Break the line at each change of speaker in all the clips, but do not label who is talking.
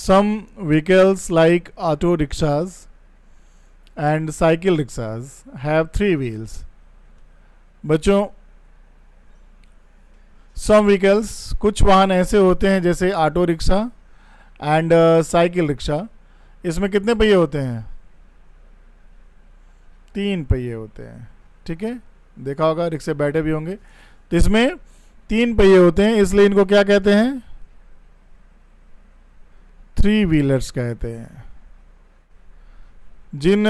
some vehicles like auto rickshaws and cycle rickshaws have 3 wheels. बच्चों, some vehicles, कुछ वाहन ऐसे होते हैं जैसे auto rickshaw and cycle rickshaw, इसमें कितने पहिए होते हैं? 3 पहिए होते हैं, ठीक है। देखा होगा, रिक्शे बैठे भी होंगे। तो इसमें 3 पहिए होते हैं, इसलिए इनको क्या कहते हैं? 3 व्हीलर्स कहते हैं। जिन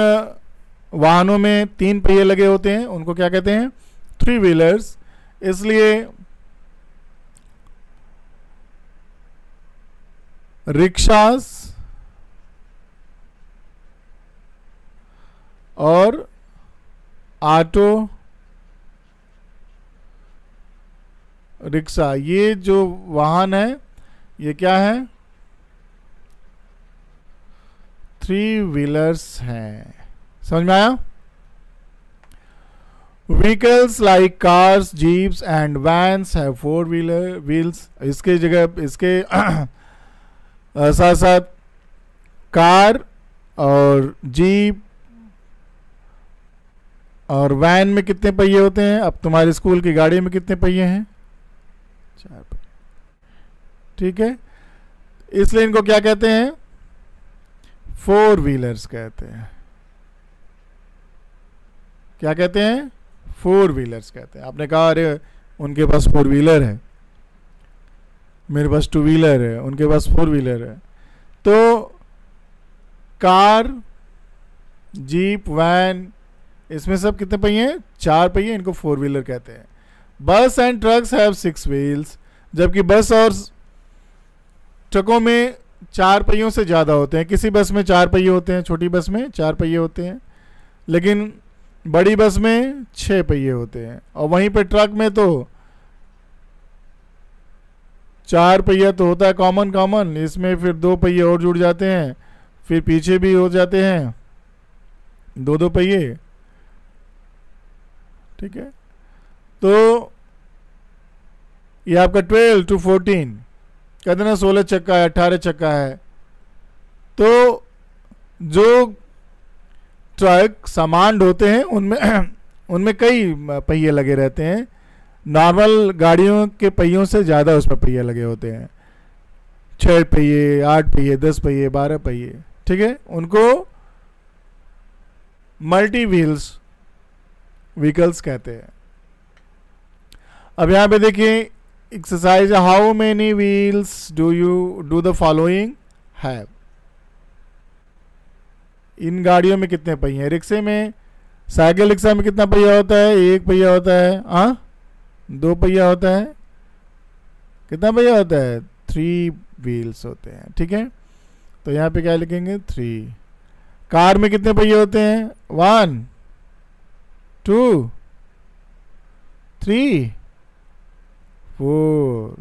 वाहनों में 3 पहिए लगे होते हैं उनको क्या कहते हैं? 3 व्हीलर्स। इसलिए रिक्शास और ऑटो रिक्शा, ये जो वाहन है ये क्या है? 3 व्हीलर्स हैं। समझ में आया? Vehicles like cars, jeeps and vans have 4 wheels. इसके जगह, इसके साथ साथ कार और जीप और वैन में कितने पहिए होते हैं? अब तुम्हारे स्कूल की गाड़ी में कितने पहिए हैं? 4 पहिए, ठीक है। इसलिए इनको क्या कहते हैं? 4 व्हीलर्स कहते हैं। क्या कहते हैं? 4 व्हीलर्स कहते हैं। आपने कहा अरे उनके पास 4 व्हीलर है, मेरे पास 2 व्हीलर है, उनके पास 4 व्हीलर है। तो कार, जीप, वैन, इसमें सब कितने पहिए हैं? 4 पहिए, इनको 4 व्हीलर कहते हैं। बस एंड ट्रक्स हैव 6 व्हील्स, जबकि बस और ट्रकों में 4 पहियों से ज़्यादा होते हैं। किसी बस में 4 पहिए होते हैं, छोटी बस में 4 पहिए होते हैं, लेकिन बड़ी बस में 6 पहिए होते हैं। और वहीं पे ट्रक में तो 4 पहिया तो होता है कॉमन, इसमें फिर 2 पहिए और जुड़ जाते हैं, फिर पीछे भी हो जाते हैं 2-2 पहिए, ठीक है। तो ये आपका 12 to 14 कहते ना 16 चक्का है, 18 चक्का है। तो जो ट्रक सामान ढोते हैं उनमें उनमें कई पहिए लगे रहते हैं। नॉर्मल गाड़ियों के पहियों से ज़्यादा उसमें पहिए लगे होते हैं। 6 पहिए, 8 पहिए, 10 पहिए, 12 पहिए, ठीक है। उनको मल्टी व्हील्स व्हीकल्स कहते हैं। अब यहां पे देखिए exercise, how many wheels do you do the following have. इन गाड़ियों में कितने पहिए हैं? रिक्शे में, साइकिल रिक्शा में कितना पहिया होता है? 1 पहिया होता है। 2 पहिया होता है? कितना पहिया होता है? 3 व्हील्स होते हैं, ठीक है। तो यहाँ पे क्या लिखेंगे? 3। कार में कितने पहिए होते हैं? 1 2 3 4।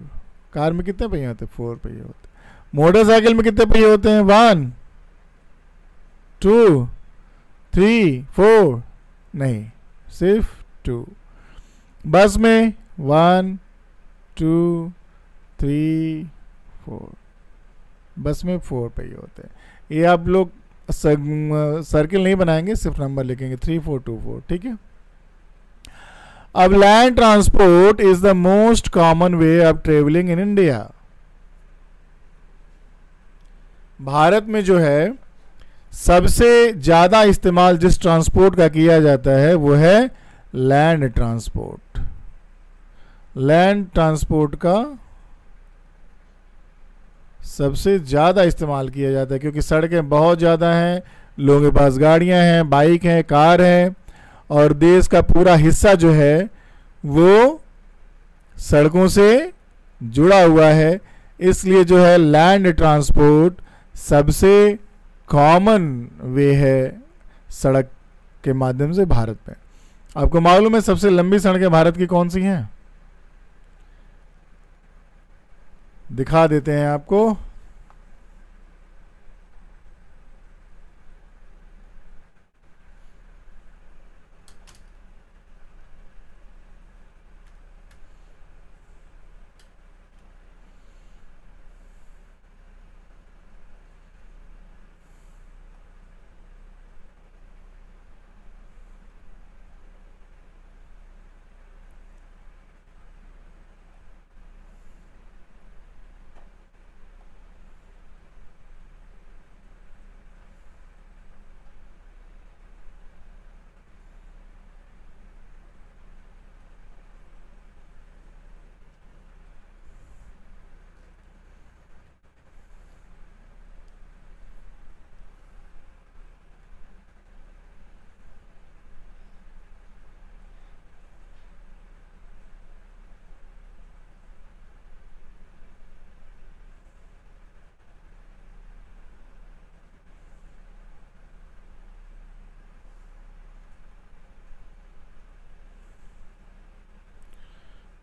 कार में कितने पहिए होते हैं? 4 पहिए होते हैं। मोटरसाइकिल में कितने पहिए होते हैं? 1 2 3 4 नहीं, सिर्फ 2। बस में 1 2 3 4, बस में 4 पहिए होते हैं। ये आप लोग सर्किल नहीं बनाएंगे, सिर्फ नंबर लिखेंगे 3 4 2 4, ठीक है। अब land transport is the most common way of travelling in India. Bharat में जो है सबसे ज्यादा इस्तेमाल जिस ट्रांसपोर्ट का किया जाता है वो है लैंड ट्रांसपोर्ट। लैंड ट्रांसपोर्ट का सबसे ज़्यादा इस्तेमाल किया जाता है, क्योंकि सड़कें बहुत ज़्यादा हैं, लोगों के पास गाड़ियां हैं, बाइक हैं, कार हैं, और देश का पूरा हिस्सा जो है वो सड़कों से जुड़ा हुआ है। इसलिए जो है लैंड ट्रांसपोर्ट सबसे कॉमन वे है सड़क के माध्यम से भारत में। आपको मालूम है सबसे लंबी सड़कें भारत की कौन सी हैं? दिखा देते हैं आपको।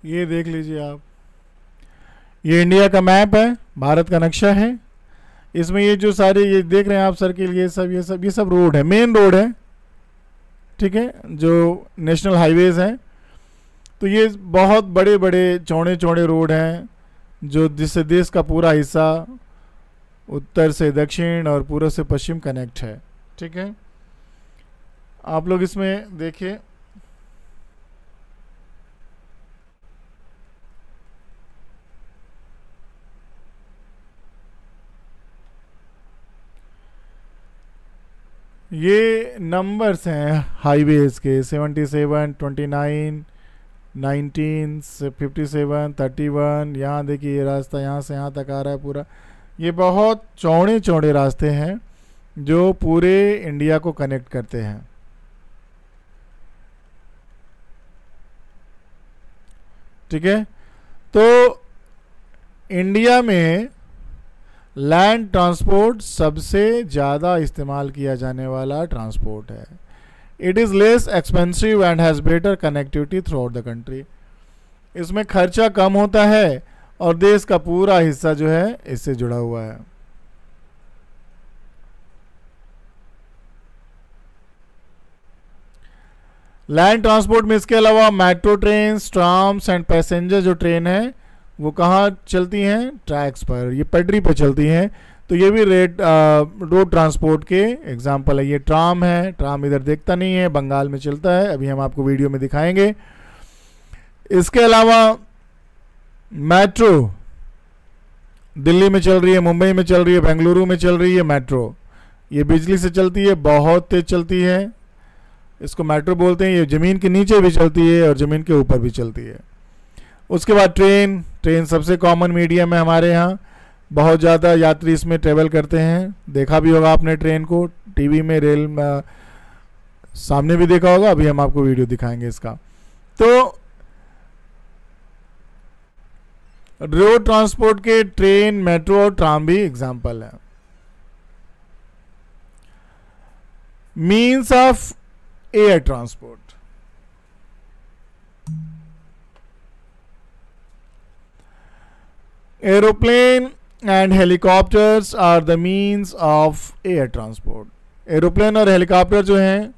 ये देख लीजिए आप, ये इंडिया का मैप है, भारत का नक्शा है। इसमें ये जो सारे ये देख रहे हैं आप सर्किल, ये सब रोड है, मेन रोड है, ठीक है, जो नेशनल हाईवेज हैं। तो ये बहुत बड़े बड़े चौड़े चौड़े रोड हैं जो जिससे देश का पूरा हिस्सा उत्तर से दक्षिण और पूर्व से पश्चिम कनेक्ट है, ठीक है। आप लोग इसमें देखिए, ये नंबर्स हैं हाईवेज के 77, 29, 19, 57, 31। यहाँ देखिए ये रास्ता यहाँ से यहाँ तक आ रहा है पूरा। ये बहुत चौड़े चौड़े रास्ते हैं जो पूरे इंडिया को कनेक्ट करते हैं, ठीक है। तो इंडिया में लैंड ट्रांसपोर्ट सबसे ज़्यादा इस्तेमाल किया जाने वाला ट्रांसपोर्ट है। It is less expensive and has better connectivity through out the country. इसमें खर्चा कम होता है और देश का पूरा हिस्सा जो है इससे जुड़ा हुआ है। लैंड ट्रांसपोर्ट में इसके अलावा metro train, trams and passenger जो ट्रेन है वो कहाँ चलती हैं? ट्रैक्स पर, ये पटरी पर चलती हैं। तो ये भी रोड ट्रांसपोर्ट के एग्जाम्पल है। ये ट्राम है, ट्राम इधर देखता नहीं है, बंगाल में चलता है, अभी हम आपको वीडियो में दिखाएंगे। इसके अलावा मेट्रो दिल्ली में चल रही है, मुंबई में चल रही है, बेंगलुरु में चल रही है मेट्रो। ये बिजली से चलती है, बहुत तेज चलती है, इसको मेट्रो बोलते हैं। ये ज़मीन के नीचे भी चलती है और ज़मीन के ऊपर भी चलती है। उसके बाद ट्रेन सबसे कॉमन मीडियम है हमारे यहाँ, बहुत ज़्यादा यात्री इसमें ट्रेवल करते हैं। देखा भी होगा आपने ट्रेन को टीवी में, रेल में सामने भी देखा होगा, अभी हम आपको वीडियो दिखाएंगे इसका। तो रोड ट्रांसपोर्ट के ट्रेन, मेट्रो और ट्राम भी एग्जाम्पल है। Means of air transport, aeroplane and helicopters are the means of air transport. Aeroplane और हेलीकॉप्टर जो हैं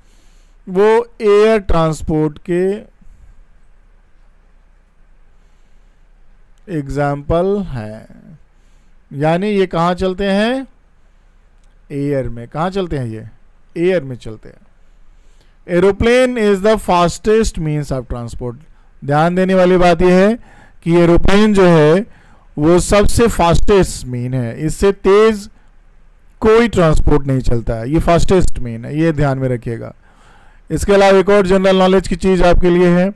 वो एयर ट्रांसपोर्ट के एग्जाम्पल हैं। यानी ये कहाँ चलते हैं? एयर में। कहाँ चलते हैं? ये एयर में चलते हैं। Aeroplane is the fastest means of transport. ध्यान देने वाली बात यह है कि एरोप्लेन जो है वो सबसे फास्टेस्ट मीन है, इससे तेज कोई ट्रांसपोर्ट नहीं चलता है, ये फास्टेस्ट मीन है, ये ध्यान में रखिएगा। इसके अलावा एक और जनरल नॉलेज की चीज आपके लिए है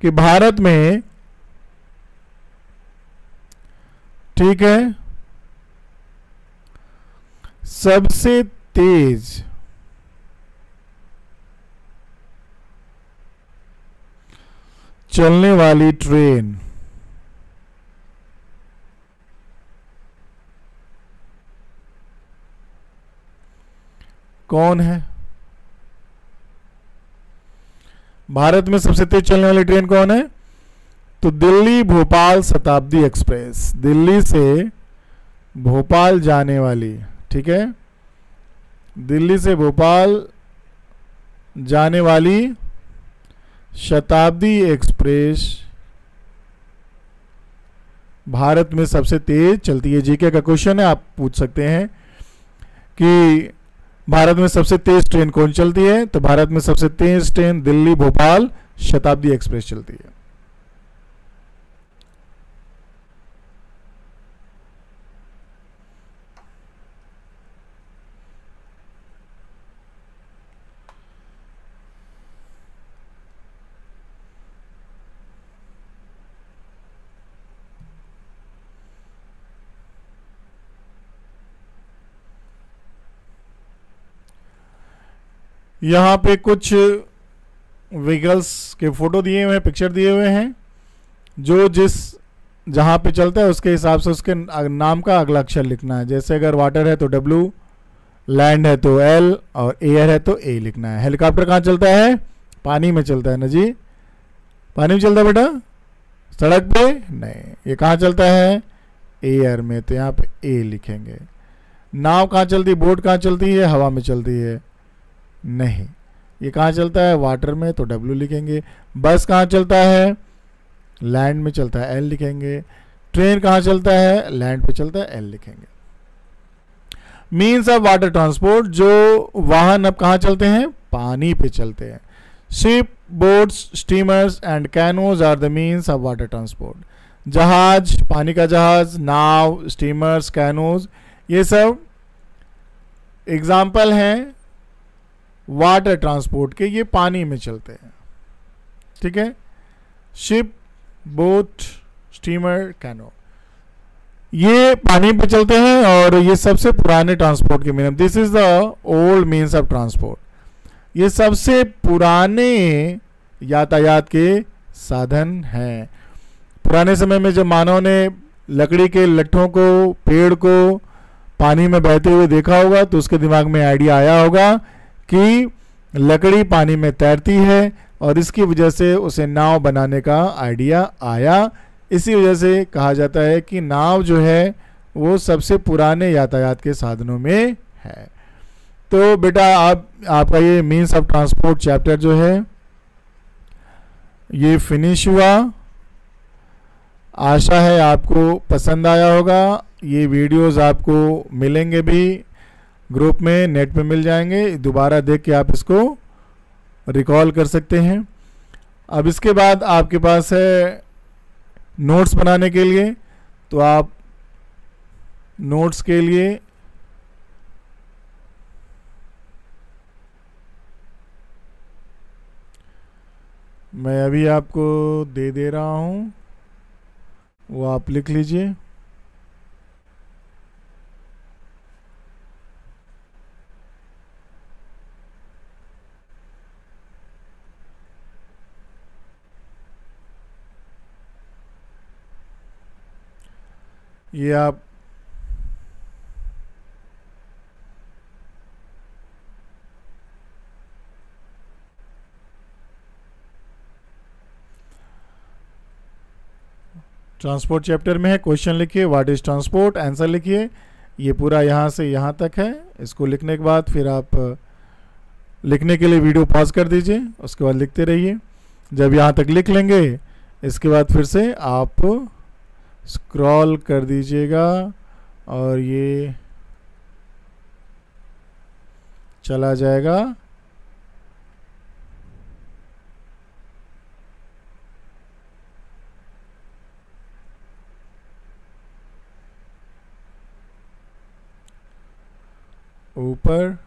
कि भारत में, ठीक है, सबसे तेज चलने वाली ट्रेन कौन है? भारत में सबसे तेज चलने वाली ट्रेन कौन है? तो दिल्ली भोपाल शताब्दी एक्सप्रेस, दिल्ली से भोपाल जाने वाली, ठीक है, दिल्ली से भोपाल जाने वाली शताब्दी एक्सप्रेस भारत में सबसे तेज चलती है। जीके का क्वेश्चन है, आप पूछ सकते हैं कि भारत में सबसे तेज ट्रेन कौन चलती है? तो भारत में सबसे तेज ट्रेन दिल्ली भोपाल शताब्दी एक्सप्रेस चलती है। यहाँ पे कुछ व्हीकल्स के फोटो दिए हुए हैं, पिक्चर दिए हुए हैं, जो जहाँ पे चलता है उसके हिसाब से उसके नाम का अगला अक्षर लिखना है। जैसे अगर वाटर है तो W, लैंड है तो L और एयर है तो A लिखना है। हेलीकॉप्टर कहाँ चलता है? पानी में चलता है ना जी, पानी में चलता है बेटा। सड़क पे नहीं, ये कहाँ चलता है, एयर में, तो यहाँ पे ए लिखेंगे। नाव कहाँ चलती है, बोट कहाँ चलती है, हवा में चलती है, नहीं। ये कहाँ चलता है, वाटर में, तो डब्ल्यू लिखेंगे। बस कहाँ चलता है, लैंड में चलता है, एल लिखेंगे। ट्रेन कहाँ चलता है, लैंड पे चलता है, एल लिखेंगे। मीन्स ऑफ वाटर ट्रांसपोर्ट, जो वाहन अब कहाँ चलते हैं, पानी पे चलते हैं। Ship, boats, steamers and canoes are the means of water transport. जहाज, पानी का जहाज, नाव, स्टीमर्स, कैनोज, ये सब एग्जाम्पल हैं वाटर ट्रांसपोर्ट के, ये पानी में चलते हैं, ठीक है। शिप, बोट, स्टीमर, कैनो, ये पानी पे चलते हैं और ये सबसे पुराने ट्रांसपोर्ट के mean, this is the old means of transport. ये सबसे पुराने यातायात के साधन हैं। पुराने समय में जब मानव ने लकड़ी के लट्ठों को, पेड़ को पानी में बहते हुए देखा होगा, तो उसके दिमाग में आइडिया आया होगा कि लकड़ी पानी में तैरती है, और इसकी वजह से उसे नाव बनाने का आइडिया आया। इसी वजह से कहा जाता है कि नाव जो है वो सबसे पुराने यातायात के साधनों में है। तो बेटा आपका ये मीन्स ऑफ ट्रांसपोर्ट चैप्टर जो है ये फिनिश हुआ। आशा है आपको पसंद आया होगा। ये वीडियोस आपको मिलेंगे भी ग्रुप में, नेट पे मिल जाएंगे, दोबारा देख के आप इसको रिकॉल कर सकते हैं। अब इसके बाद आपके पास है नोट्स बनाने के लिए, तो आप नोट्स के लिए मैं अभी आपको दे रहा हूं, वो आप लिख लीजिए। ये आप ट्रांसपोर्ट चैप्टर में है, क्वेश्चन लिखिए, व्हाट इज ट्रांसपोर्ट, आंसर लिखिए। ये पूरा यहाँ से यहाँ तक है। इसको लिखने के बाद फिर आप लिखने के लिए वीडियो पॉज कर दीजिए, उसके बाद लिखते रहिए। जब यहाँ तक लिख लेंगे, इसके बाद फिर से आप स्क्रॉल कर दीजिएगा और ये चला जाएगा ऊपर।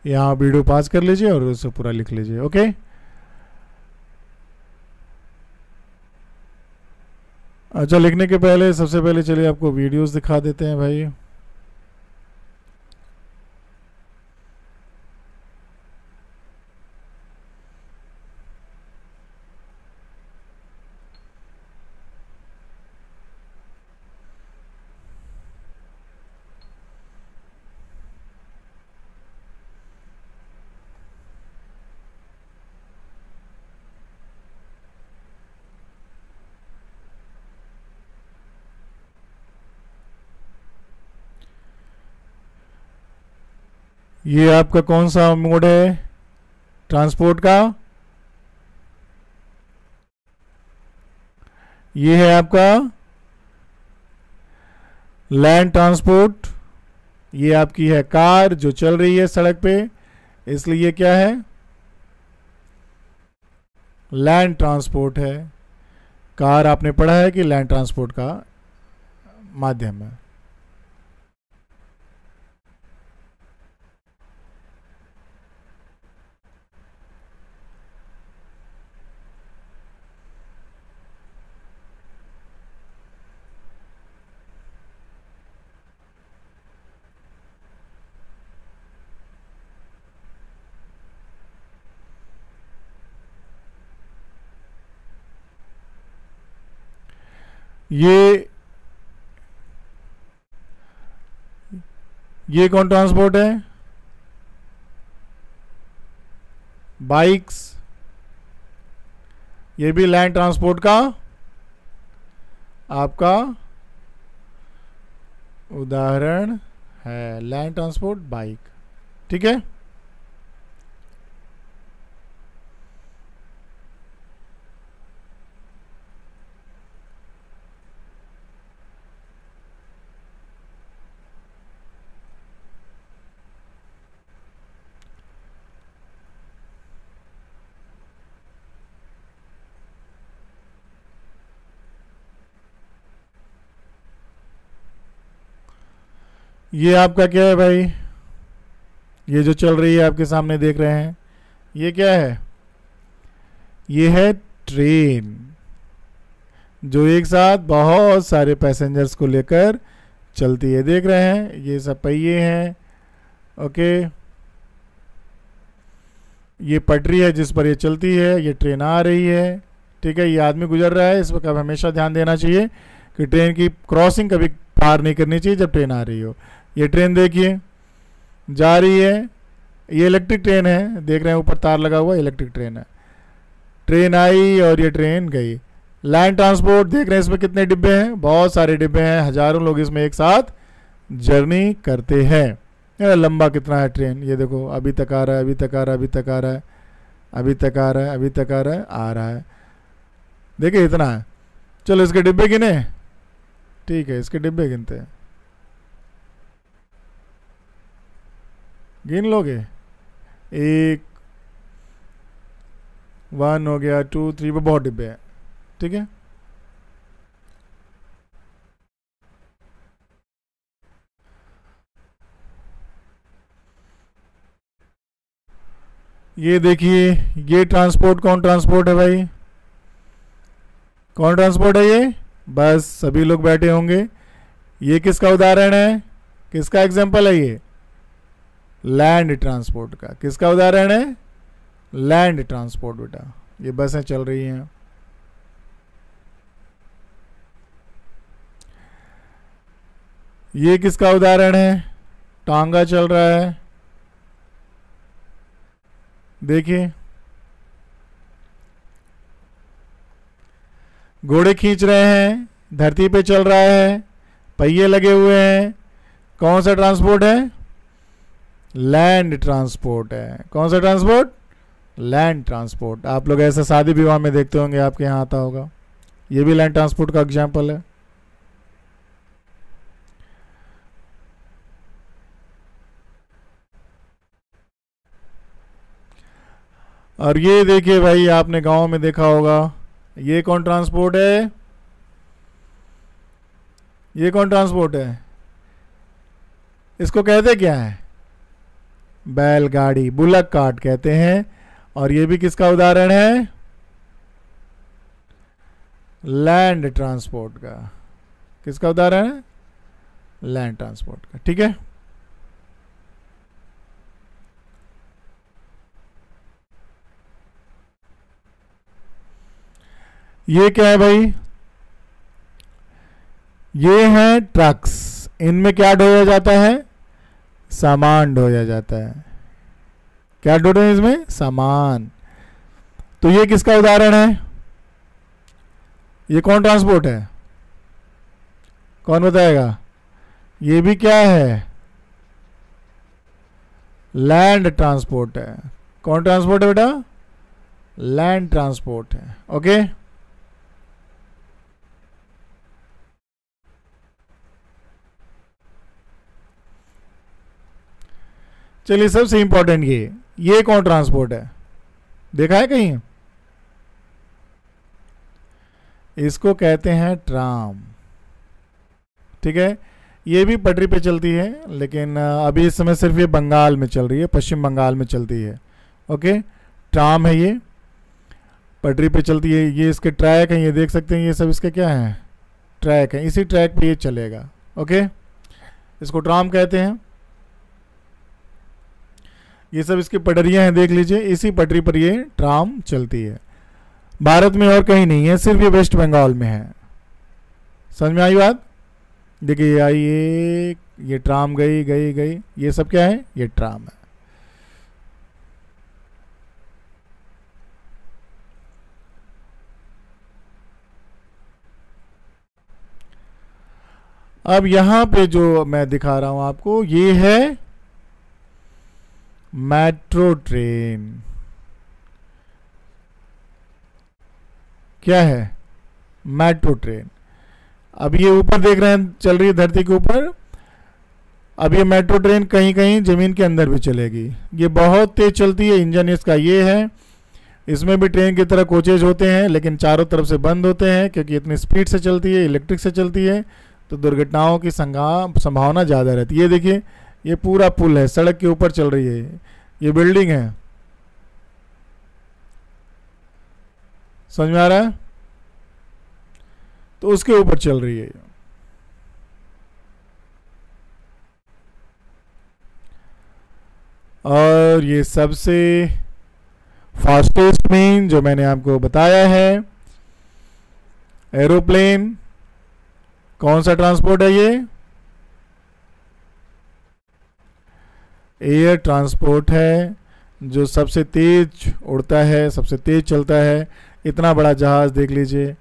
यहाँ वीडियो पास कर लीजिए और उसे पूरा लिख लीजिए। ओके, अच्छा, लिखने के पहले सबसे पहले चलिए आपको वीडियोस दिखा देते हैं भाई। ये आपका कौन सा मोड है ट्रांसपोर्ट का? ये है आपका लैंड ट्रांसपोर्ट। ये आपकी है कार जो चल रही है सड़क पे, इसलिए क्या है, लैंड ट्रांसपोर्ट है। कार आपने पढ़ा है कि लैंड ट्रांसपोर्ट का माध्यम है। ये कौन ट्रांसपोर्ट है? बाइक्स, ये भी लैंड ट्रांसपोर्ट का आपका उदाहरण है, लैंड ट्रांसपोर्ट बाइक। ठीक है, ये आपका क्या है भाई, ये जो चल रही है आपके सामने देख रहे हैं, ये क्या है, ये है ट्रेन, जो एक साथ बहुत सारे पैसेंजर्स को लेकर चलती है। देख रहे हैं ये सब पहिए हैं, ओके, ये पटरी है जिस पर ये चलती है, ये ट्रेन आ रही है। ठीक है, ये आदमी गुजर रहा है, इस वक्त हमेशा ध्यान देना चाहिए कि ट्रेन की क्रॉसिंग कभी पार नहीं करनी चाहिए जब ट्रेन आ रही हो। ये ट्रेन देखिए जा रही है, ये इलेक्ट्रिक ट्रेन है, देख रहे हैं ऊपर तार लगा हुआ, इलेक्ट्रिक ट्रेन है। ट्रेन आई और ये ट्रेन गई। लैंड ट्रांसपोर्ट देख रहे हैं इसमें कितने डिब्बे हैं, बहुत सारे डिब्बे हैं, हजारों लोग इसमें एक साथ जर्नी करते हैं। लंबा कितना है ट्रेन, ये देखो अभी तक आ रहा है, अभी तक आ रहा है, अभी तक आ रहा है, अभी तक आ रहा है, अभी तक आ रहा है, आ रहा है। देखिए इतना है। चलो इसके डिब्बे गिने, ठीक है इसके डिब्बे गिनते हैं, गिन लोगे, 1 1 हो गया, 2 3, वो बहुत डिब्बे हैं। ठीक है, ये देखिए ये ट्रांसपोर्ट, कौन ट्रांसपोर्ट है भाई, कौन ट्रांसपोर्ट है ये, बस सभी लोग बैठे होंगे। ये किसका उदाहरण है, किसका एग्जांपल है, ये लैंड ट्रांसपोर्ट का। किसका उदाहरण है, लैंड ट्रांसपोर्ट बेटा। ये बसें चल रही हैं, ये किसका उदाहरण है, टांगा चल रहा है, देखिए घोड़े खींच रहे हैं, धरती पे चल रहा है, पहिए लगे हुए हैं। कौन सा ट्रांसपोर्ट है, लैंड ट्रांसपोर्ट है। कौन सा ट्रांसपोर्ट, लैंड ट्रांसपोर्ट। आप लोग ऐसा शादी विवाह में देखते होंगे, आपके यहाँ आता होगा, ये भी लैंड ट्रांसपोर्ट का एग्जाम्पल है। और ये देखिए भाई, आपने गांव में देखा होगा, ये कौन ट्रांसपोर्ट है, ये कौन ट्रांसपोर्ट है, इसको कहते क्या है, बैलगाड़ी, बुलक कार्ट कहते हैं। और ये भी किसका उदाहरण है, लैंड ट्रांसपोर्ट का। किसका उदाहरण है, लैंड ट्रांसपोर्ट का। ठीक है, ये क्या है भाई, ये है ट्रक्स, इनमें क्या ढोया जाता है, सामान ढोया जाता है। क्या ढोते हैं इसमें, सामान। तो ये किसका उदाहरण है, ये कौन ट्रांसपोर्ट है, कौन बताएगा, ये भी क्या है, लैंड ट्रांसपोर्ट है। कौन ट्रांसपोर्ट है बेटा, लैंड ट्रांसपोर्ट है। ओके, चलिए सबसे इंपॉर्टेंट ये कौन ट्रांसपोर्ट है, देखा है कहीं, इसको कहते हैं ट्राम। ठीक है, ये भी पटरी पे चलती है, लेकिन अभी इस समय सिर्फ ये बंगाल में चल रही है, पश्चिम बंगाल में चलती है। ओके, ट्राम है, ये पटरी पे चलती है, ये इसके ट्रैक हैं, ये देख सकते हैं, ये सब इसके क्या है, ट्रैक है, इसी ट्रैक पे ये चलेगा। ओके, इसको ट्राम कहते हैं। ये सब इसकी पटरियां हैं, देख लीजिए, इसी पटरी पर ये ट्राम चलती है। भारत में और कहीं नहीं है, सिर्फ ये वेस्ट बंगाल में है। समझ में आई बात, देखिए ये आई, ये ट्राम गई गई गई, ये सब क्या है, ये ट्राम है। अब यहां पे जो मैं दिखा रहा हूं आपको, ये है मेट्रो ट्रेन। क्या है? Metro train. अब ये ऊपर देख रहे हैं, चल रही है धरती के ऊपर। अब ये मेट्रो ट्रेन कहीं कहीं जमीन के अंदर भी चलेगी। ये बहुत तेज चलती है, इंजन इसका ये है। इसमें भी ट्रेन की तरह कोचेज होते हैं, लेकिन चारों तरफ से बंद होते हैं, क्योंकि इतनी स्पीड से चलती है, इलेक्ट्रिक से चलती है, तो दुर्घटनाओं की संभावना ज़्यादा रहती है। ये देखिए, ये पूरा पुल है, सड़क के ऊपर चल रही है। ये बिल्डिंग है, समझ में आ रहा है? तो उसके ऊपर चल रही है। और ये सबसे फास्टेस्ट मीन जो मैंने आपको बताया है, एरोप्लेन। कौन सा ट्रांसपोर्ट है ये? एयर ट्रांसपोर्ट है, जो सबसे तेज उड़ता है, सबसे तेज चलता है। इतना बड़ा जहाज देख लीजिए,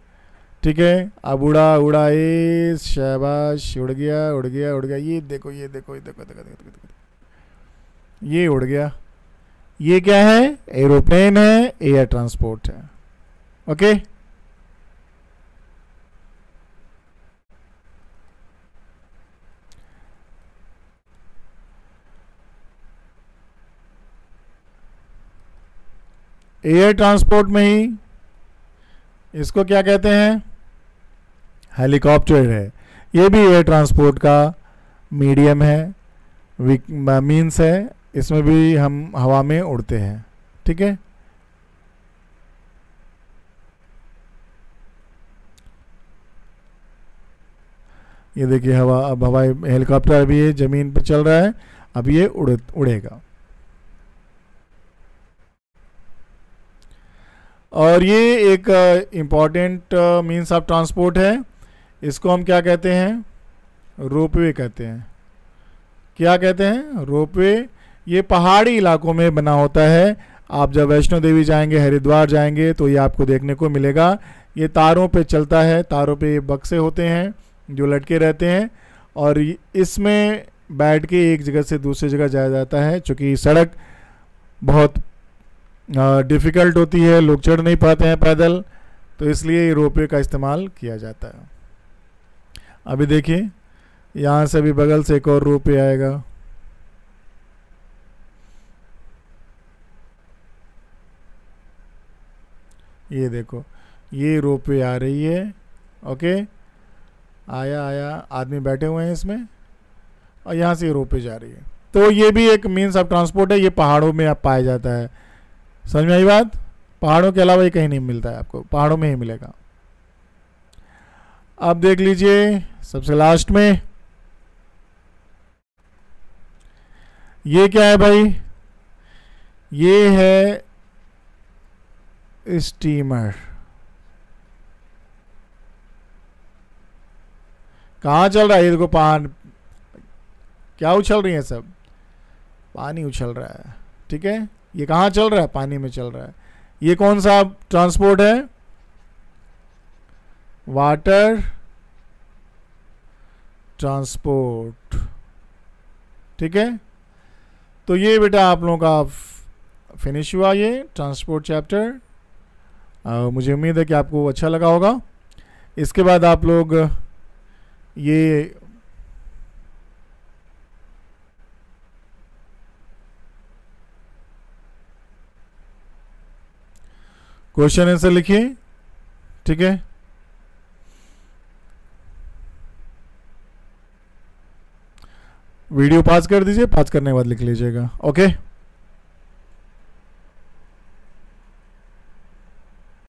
ठीक है। अब उड़ा उड़ा, ए शाबाश, उड़ गया उड़ गया उड़ गया। ये देखो ये देखो ये देखो, देखो, देखो, देखो, देखो। ये उड़ गया। ये क्या है? एरोप्लेन है, एयर ट्रांसपोर्ट है। ओके, एयर ट्रांसपोर्ट में ही इसको क्या कहते हैं? हेलीकॉप्टर है। ये भी एयर ट्रांसपोर्ट का मीडियम है, मीन्स है। इसमें भी हम हवा में उड़ते हैं, ठीक है। ये देखिए हवा, अब हवाई हेलीकॉप्टर अभी ये जमीन पे चल रहा है, अब ये उड़ेगा। और ये एक इम्पॉर्टेंट मीन्स ऑफ ट्रांसपोर्ट है। इसको हम क्या कहते हैं? रोपवे कहते हैं। क्या कहते हैं? रोपवे। ये पहाड़ी इलाकों में बना होता है। आप जब वैष्णो देवी जाएंगे, हरिद्वार जाएंगे, तो ये आपको देखने को मिलेगा। ये तारों पे चलता है, तारों पे बक्से होते हैं जो लटके रहते हैं, और इसमें बैठ के एक जगह से दूसरी जगह जाया जाता है। चूँकि सड़क बहुत डिफ़िकल्ट होती है, लोग चढ़ नहीं पाते हैं पैदल, तो इसलिए रोपवे का इस्तेमाल किया जाता है। अभी देखिए, यहाँ से भी बगल से एक और रोपवे आएगा। ये देखो, ये रोपवे आ रही है। ओके, आया आया, आदमी बैठे हुए हैं इसमें, और यहाँ से रोपवे जा रही है। तो ये भी एक मीन्स ऑफ ट्रांसपोर्ट है। ये पहाड़ों में आप पाया जाता है। समझ में आई बात? पहाड़ों के अलावा ये कहीं नहीं मिलता है, आपको पहाड़ों में ही मिलेगा। अब देख लीजिए सबसे लास्ट में, ये क्या है भाई? ये है स्टीमर। कहाँ चल रहा है? ये देखो, क्या उछल रही है सब? पानी उछल रहा है, ठीक है। ये कहाँ चल रहा है? पानी में चल रहा है। ये कौन सा ट्रांसपोर्ट है? वाटर ट्रांसपोर्ट, ठीक है। तो ये बेटा आप लोगों का फिनिश हुआ ये ट्रांसपोर्ट चैप्टर। मुझे उम्मीद है कि आपको अच्छा लगा होगा। इसके बाद आप लोग ये क्वेश्चन आंसर लिखिए, ठीक है। वीडियो पॉज कर दीजिए, पॉज करने के बाद लिख लीजिएगा। ओके।